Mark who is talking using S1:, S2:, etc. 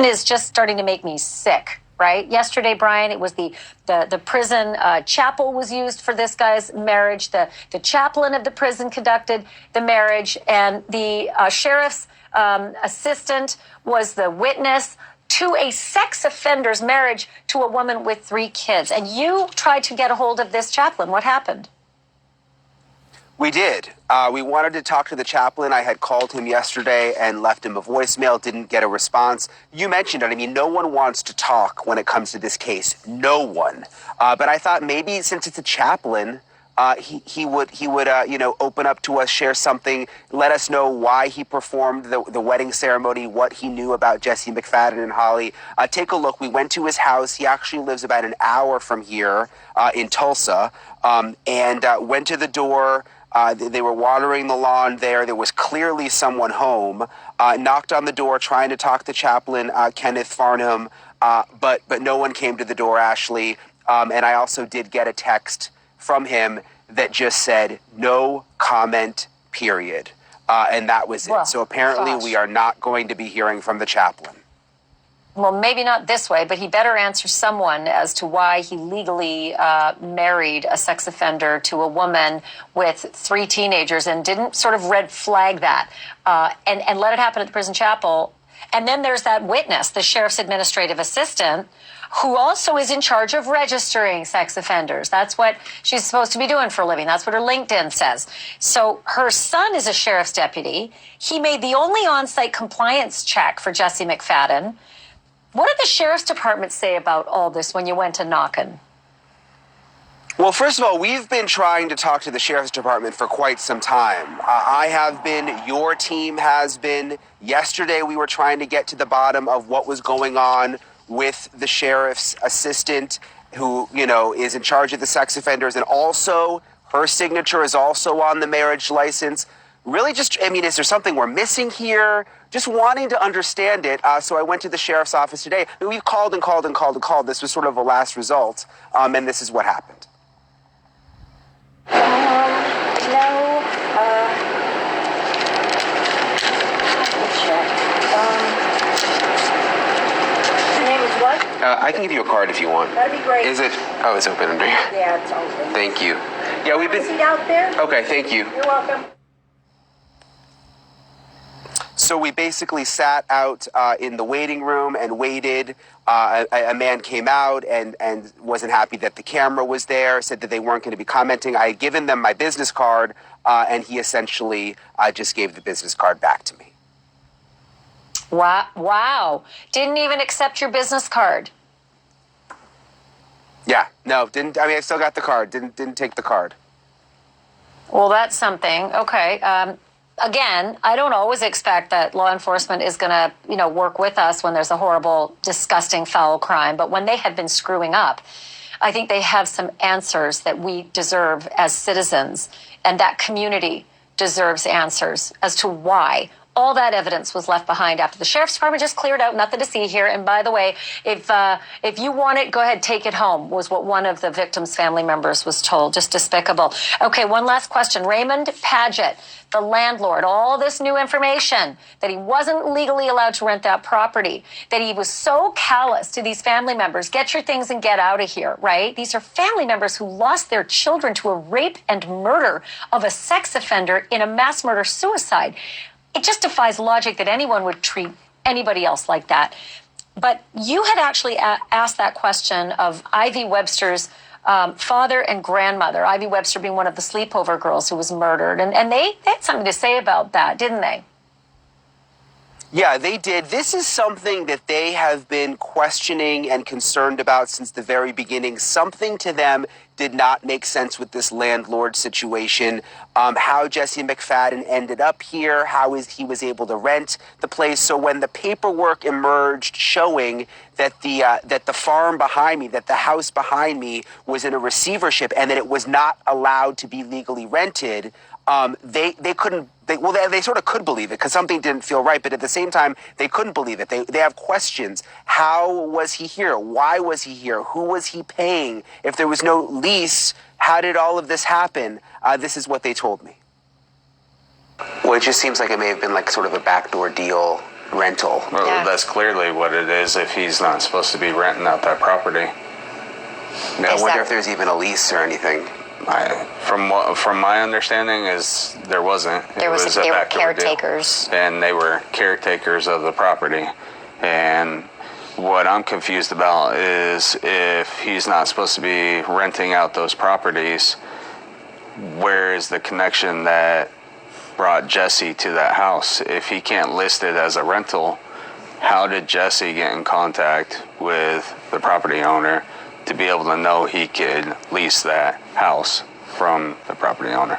S1: is just starting to make me sick, right? Yesterday, Brian, it was the prison chapel was used for this guy's marriage. The chaplain of the prison conducted the marriage, and the sheriff's assistant was the witness to a sex offender's marriage to a woman with 3 kids. And you tried to get a hold of this chaplain. What happened?
S2: We did. We wanted to talk to the chaplain. I had called him yesterday and left him a voicemail, didn't get a response. You mentioned it. I mean, no one wants to talk when it comes to this case. No one. But I thought maybe since it's a chaplain, he would open up to us, share something, let us know why he performed the wedding ceremony, what he knew about Jessie McFadden and Holly. Take a look. We went to his house. He actually lives about an hour from here in Tulsa, and went to the door. They were watering the lawn there. There was clearly someone home. Knocked on the door, trying to talk to chaplain Kenneth Farnham, but no one came to the door, Ashley. And I also did get a text from him that just said, no comment, period. And that was it.
S1: Well,
S2: so apparently we are not going to be hearing from the chaplain.
S1: Well, maybe not this way, but he better answer someone as to why he legally married a sex offender to a woman with 3 teenagers and didn't sort of red flag that and let it happen at the prison chapel. And then there's that witness, the sheriff's administrative assistant, who also is in charge of registering sex offenders. That's what she's supposed to be doing for a living. That's what her LinkedIn says. So her son is a sheriff's deputy. He made the only on-site compliance check for Jessie McFadden. What did the sheriff's department say about all this when you went to knocking?
S2: Well, first of all, we've been trying to talk to the sheriff's department for quite some time. I have been, your team has been. Yesterday, we were trying to get to the bottom of what was going on with the sheriff's assistant who, is in charge of the sex offenders. And also, her signature is also on the marriage license. Really just, is there something we're missing here? Just wanting to understand it. So I went to the sheriff's office today. We've called and called and called and called. This was sort of a last result. And this is what happened.
S1: Your name is what?
S2: I can give you a card if you want.
S1: That'd be great.
S2: Is it? Oh, it's open under here.
S1: Yeah, it's open.
S2: Thank you. Yeah, we've been.
S1: Seat out there?
S2: Okay, thank you.
S1: You're welcome.
S2: So we basically sat out in the waiting room and waited. A man came out and wasn't happy that the camera was there, said that they weren't going to be commenting. I had given them my business card, and he essentially just gave the business card back to me.
S1: Wow. Didn't even accept your business card.
S2: Yeah, no, didn't. I still got the card. Didn't take the card.
S1: Well, that's something. Okay. Again, I don't always expect that law enforcement is going to, work with us when there's a horrible, disgusting, foul crime. But when they have been screwing up, I think they have some answers that we deserve as citizens. And that community deserves answers as to why all that evidence was left behind after the sheriff's department just cleared out. Nothing to see here. And by the way, if you want it, go ahead, take it home, was what one of the victim's family members was told. Just despicable. Okay, one last question. Raymond Paget, the landlord, all this new information that he wasn't legally allowed to rent that property, that he was so callous to these family members. Get your things and get out of here, right? These are family members who lost their children to a rape and murder of a sex offender in a mass murder suicide. It just defies logic that anyone would treat anybody else like that. But you had actually asked that question of Ivy Webster's father and grandmother, Ivy Webster being one of the sleepover girls who was murdered. And they had something to say about that, didn't they?
S2: Yeah, they did. This is something that they have been questioning and concerned about since the very beginning. Something to them did not make sense with this landlord situation. How Jessie McFadden ended up here, how he was able to rent the place. So when the paperwork emerged showing that the farm behind me, that the house behind me was in a receivership and that it was not allowed to be legally rented, they couldn't. They sort of could believe it because something didn't feel right, but at the same time, they couldn't believe it. They have questions. How was he here? Why was he here? Who was he paying? If there was no lease, how did all of this happen? This is what they told me. Well, it just seems like it may have been like sort of a backdoor deal rental.
S3: Well,
S1: Yeah.
S3: that's clearly what it is if he's not supposed to be renting out that property.
S2: I
S1: Is
S2: wonder
S1: that-
S2: if there's even a lease or anything.
S3: From my understanding is there wasn't.
S1: There was
S3: a
S1: they were
S3: backdoor deal.
S1: caretakers.
S3: And they were caretakers of the property. And what I'm confused about is if he's not supposed to be renting out those properties, where is the connection that brought Jesse to that house? If he can't list it as a rental, how did Jesse get in contact with the property owner to be able to know he could lease that house from the property owner?